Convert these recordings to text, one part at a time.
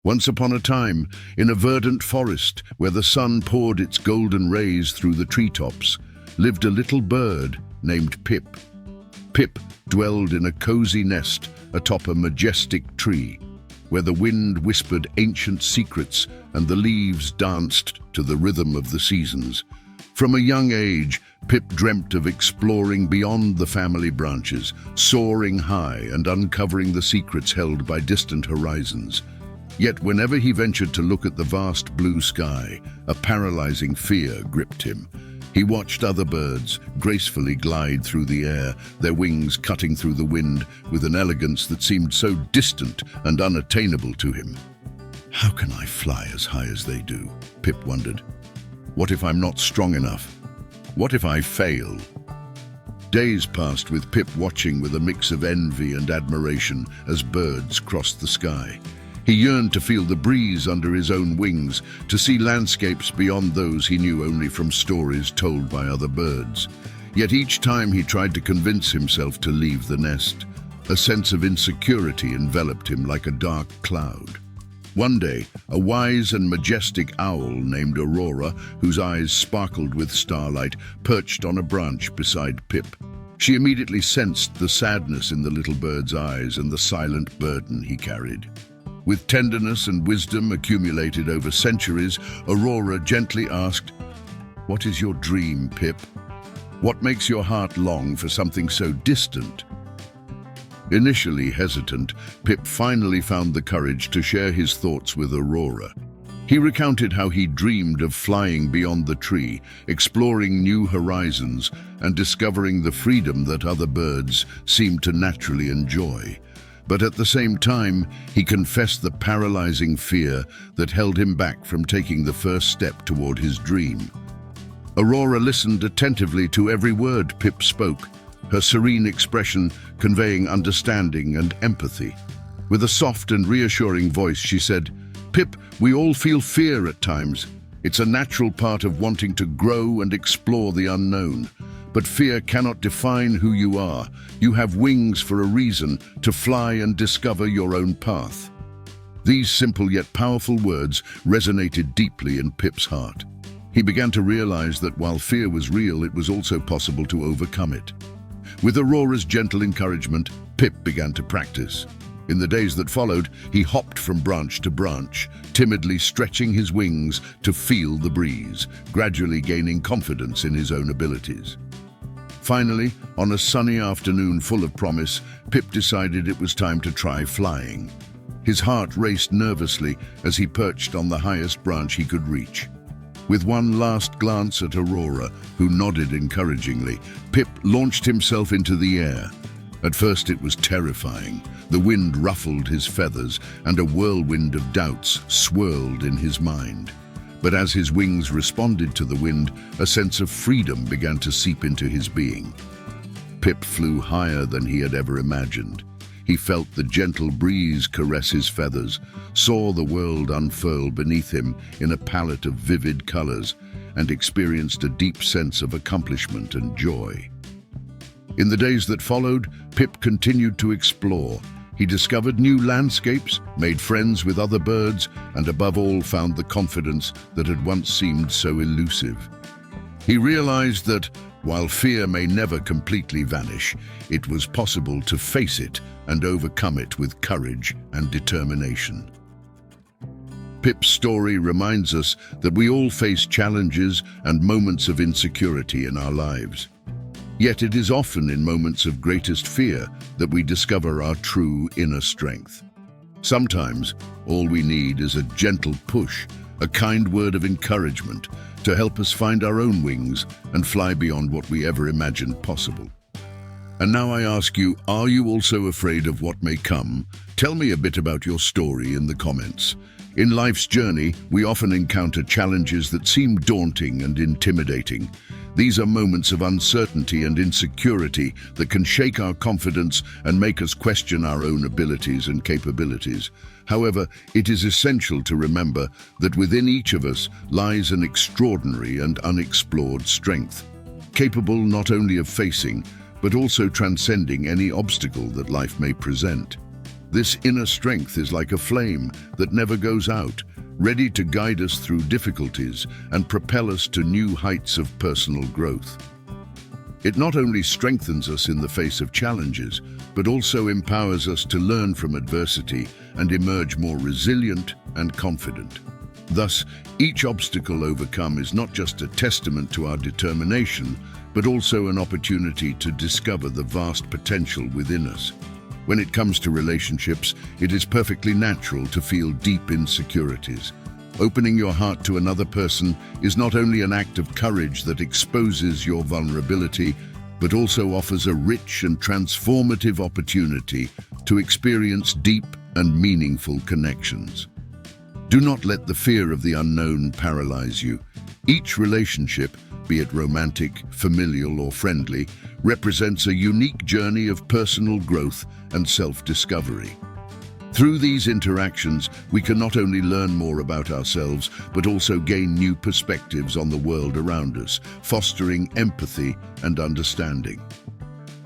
Once upon a time, in a verdant forest where the sun poured its golden rays through the treetops, lived a little bird named Pip. Pip dwelled in a cozy nest atop a majestic tree, where the wind whispered ancient secrets and the leaves danced to the rhythm of the seasons. From a young age, Pip dreamt of exploring beyond the family branches, soaring high and uncovering the secrets held by distant horizons. Yet whenever he ventured to look at the vast blue sky, a paralyzing fear gripped him. He watched other birds gracefully glide through the air, their wings cutting through the wind with an elegance that seemed so distant and unattainable to him. How can I fly as high as they do? Pip wondered. What if I'm not strong enough? What if I fail? Days passed with Pip watching with a mix of envy and admiration as birds crossed the sky. He yearned to feel the breeze under his own wings, to see landscapes beyond those he knew only from stories told by other birds. Yet each time he tried to convince himself to leave the nest, a sense of insecurity enveloped him like a dark cloud. One day, a wise and majestic owl named Aurora, whose eyes sparkled with starlight, perched on a branch beside Pip. She immediately sensed the sadness in the little bird's eyes and the silent burden he carried. With tenderness and wisdom accumulated over centuries, Aurora gently asked, "What is your dream, Pip? What makes your heart long for something so distant?" Initially hesitant, Pip finally found the courage to share his thoughts with Aurora. He recounted how he dreamed of flying beyond the tree, exploring new horizons, and discovering the freedom that other birds seemed to naturally enjoy. But at the same time, he confessed the paralyzing fear that held him back from taking the first step toward his dream. Aurora listened attentively to every word Pip spoke, her serene expression conveying understanding and empathy. With a soft and reassuring voice, she said, "Pip, we all feel fear at times. It's a natural part of wanting to grow and explore the unknown. But fear cannot define who you are. You have wings for a reason, to fly and discover your own path." These simple yet powerful words resonated deeply in Pip's heart. He began to realize that while fear was real, it was also possible to overcome it. With Aurora's gentle encouragement, Pip began to practice. In the days that followed, he hopped from branch to branch, timidly stretching his wings to feel the breeze, gradually gaining confidence in his own abilities. Finally, on a sunny afternoon full of promise, Pip decided it was time to try flying. His heart raced nervously as he perched on the highest branch he could reach. With one last glance at Aurora, who nodded encouragingly, Pip launched himself into the air. At first it was terrifying. The wind ruffled his feathers, and a whirlwind of doubts swirled in his mind. But as his wings responded to the wind, a sense of freedom began to seep into his being. Pip flew higher than he had ever imagined. He felt the gentle breeze caress his feathers, saw the world unfurl beneath him in a palette of vivid colors, and experienced a deep sense of accomplishment and joy. In the days that followed, Pip continued to explore. He discovered new landscapes, made friends with other birds, and above all found the confidence that had once seemed so elusive. He realized that, while fear may never completely vanish, it was possible to face it and overcome it with courage and determination. Pip's story reminds us that we all face challenges and moments of insecurity in our lives. Yet it is often in moments of greatest fear that we discover our true inner strength. Sometimes, all we need is a gentle push, a kind word of encouragement to help us find our own wings and fly beyond what we ever imagined possible. And now I ask you, are you also afraid of what may come? Tell me a bit about your story in the comments. In life's journey, we often encounter challenges that seem daunting and intimidating. These are moments of uncertainty and insecurity that can shake our confidence and make us question our own abilities and capabilities. However, it is essential to remember that within each of us lies an extraordinary and unexplored strength, capable not only of facing, but also transcending any obstacle that life may present. This inner strength is like a flame that never goes out, ready to guide us through difficulties and propel us to new heights of personal growth. It not only strengthens us in the face of challenges, but also empowers us to learn from adversity and emerge more resilient and confident. Thus, each obstacle overcome is not just a testament to our determination, but also an opportunity to discover the vast potential within us. When it comes to relationships, it is perfectly natural to feel deep insecurities. Opening your heart to another person is not only an act of courage that exposes your vulnerability, but also offers a rich and transformative opportunity to experience deep and meaningful connections. Do not let the fear of the unknown paralyze you. Each relationship, be it romantic, familial, or friendly, represents a unique journey of personal growth and self-discovery. Through these interactions, we can not only learn more about ourselves, but also gain new perspectives on the world around us, fostering empathy and understanding.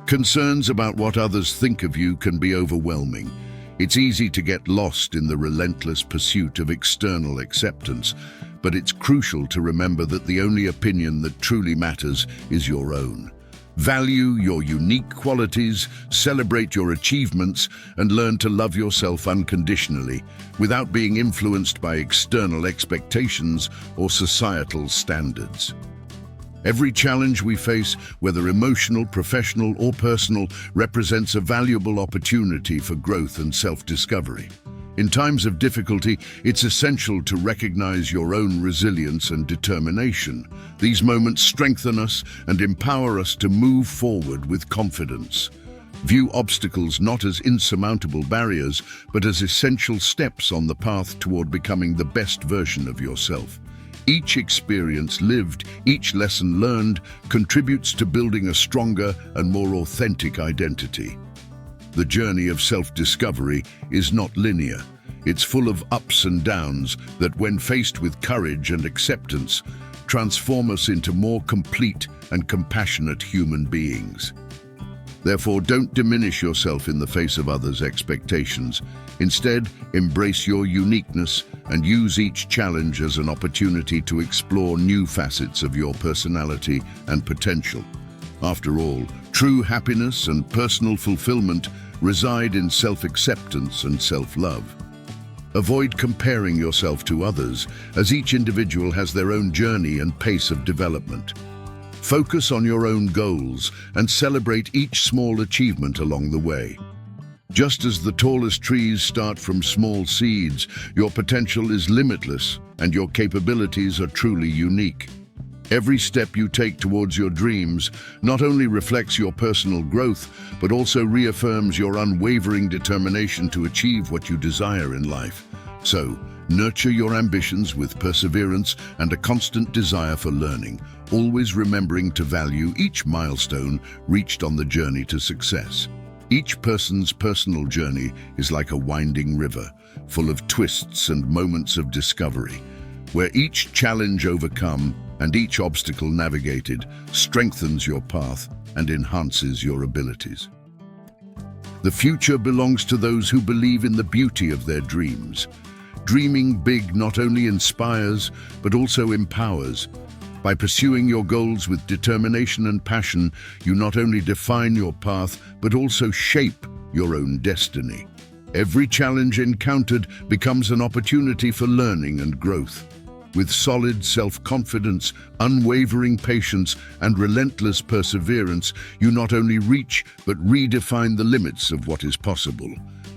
Concerns about what others think of you can be overwhelming. It's easy to get lost in the relentless pursuit of external acceptance, but it's crucial to remember that the only opinion that truly matters is your own. Value your unique qualities, celebrate your achievements, and learn to love yourself unconditionally, without being influenced by external expectations or societal standards. Every challenge we face, whether emotional, professional, or personal, represents a valuable opportunity for growth and self-discovery. In times of difficulty, it's essential to recognize your own resilience and determination. These moments strengthen us and empower us to move forward with confidence. View obstacles not as insurmountable barriers, but as essential steps on the path toward becoming the best version of yourself. Each experience lived, each lesson learned, contributes to building a stronger and more authentic identity. The journey of self-discovery is not linear. It's full of ups and downs that, when faced with courage and acceptance, transform us into more complete and compassionate human beings. Therefore, don't diminish yourself in the face of others' expectations. Instead, embrace your uniqueness and use each challenge as an opportunity to explore new facets of your personality and potential. After all, true happiness and personal fulfillment reside in self-acceptance and self-love. Avoid comparing yourself to others, as each individual has their own journey and pace of development. Focus on your own goals and celebrate each small achievement along the way. Just as the tallest trees start from small seeds, your potential is limitless and your capabilities are truly unique. Every step you take towards your dreams not only reflects your personal growth, but also reaffirms your unwavering determination to achieve what you desire in life. So, nurture your ambitions with perseverance and a constant desire for learning, always remembering to value each milestone reached on the journey to success. Each person's personal journey is like a winding river, full of twists and moments of discovery, where each challenge overcome and each obstacle navigated strengthens your path and enhances your abilities. The future belongs to those who believe in the beauty of their dreams. Dreaming big not only inspires, but also empowers. By pursuing your goals with determination and passion, you not only define your path, but also shape your own destiny. Every challenge encountered becomes an opportunity for learning and growth. With solid self-confidence, unwavering patience, and relentless perseverance, you not only reach, but redefine the limits of what is possible.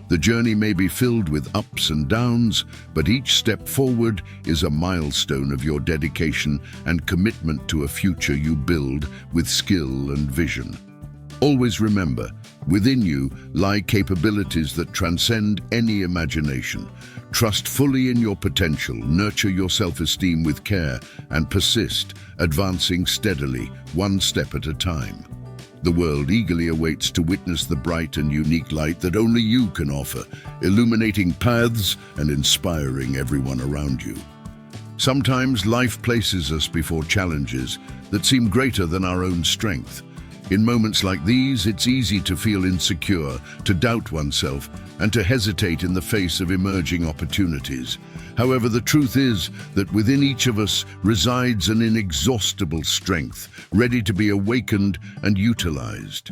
The journey may be filled with ups and downs, but each step forward is a milestone of your dedication and commitment to a future you build with skill and vision. Always remember, within you lie capabilities that transcend any imagination. Trust fully in your potential, nurture your self-esteem with care, and persist, advancing steadily, one step at a time. The world eagerly awaits to witness the bright and unique light that only you can offer, illuminating paths and inspiring everyone around you. Sometimes life places us before challenges that seem greater than our own strength. In moments like these, it's easy to feel insecure, to doubt oneself, and to hesitate in the face of emerging opportunities. However, the truth is that within each of us resides an inexhaustible strength, ready to be awakened and utilized.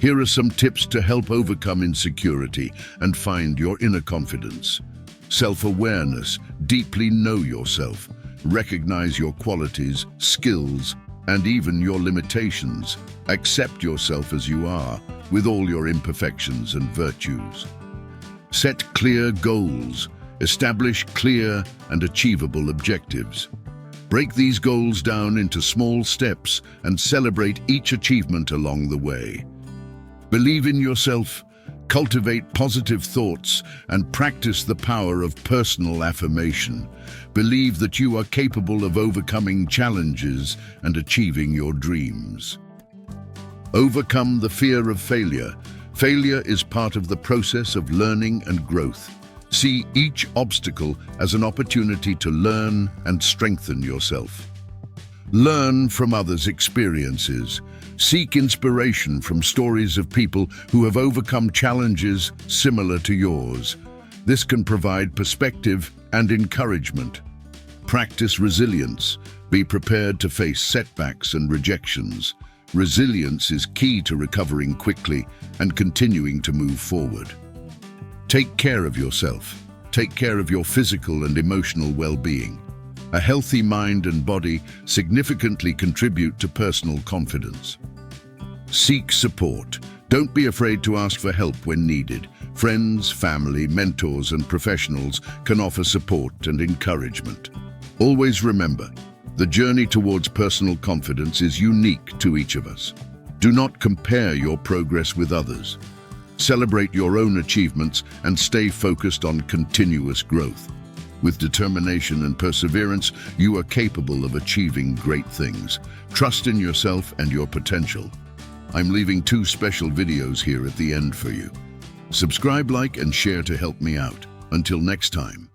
Here are some tips to help overcome insecurity and find your inner confidence. Self-awareness. Deeply know yourself. Recognize your qualities, skills, and even your limitations. Accept yourself as you are, with all your imperfections and virtues. Set clear goals. Establish clear and achievable objectives. Break these goals down into small steps and celebrate each achievement along the way. Believe in yourself, cultivate positive thoughts, and practice the power of personal affirmation. Believe that you are capable of overcoming challenges and achieving your dreams. Overcome the fear of failure. Failure is part of the process of learning and growth. See each obstacle as an opportunity to learn and strengthen yourself. Learn from others' experiences. Seek inspiration from stories of people who have overcome challenges similar to yours. This can provide perspective and encouragement. Practice resilience. Be prepared to face setbacks and rejections. Resilience is key to recovering quickly and continuing to move forward. Take care of yourself. Take care of your physical and emotional well-being. A healthy mind and body significantly contribute to personal confidence. Seek support. Don't be afraid to ask for help when needed. Friends, family, mentors, and professionals can offer support and encouragement. Always remember, the journey towards personal confidence is unique to each of us. Do not compare your progress with others. Celebrate your own achievements and stay focused on continuous growth. With determination and perseverance, you are capable of achieving great things. Trust in yourself and your potential. I'm leaving 2 special videos here at the end for you. Subscribe, like, and share to help me out. Until next time.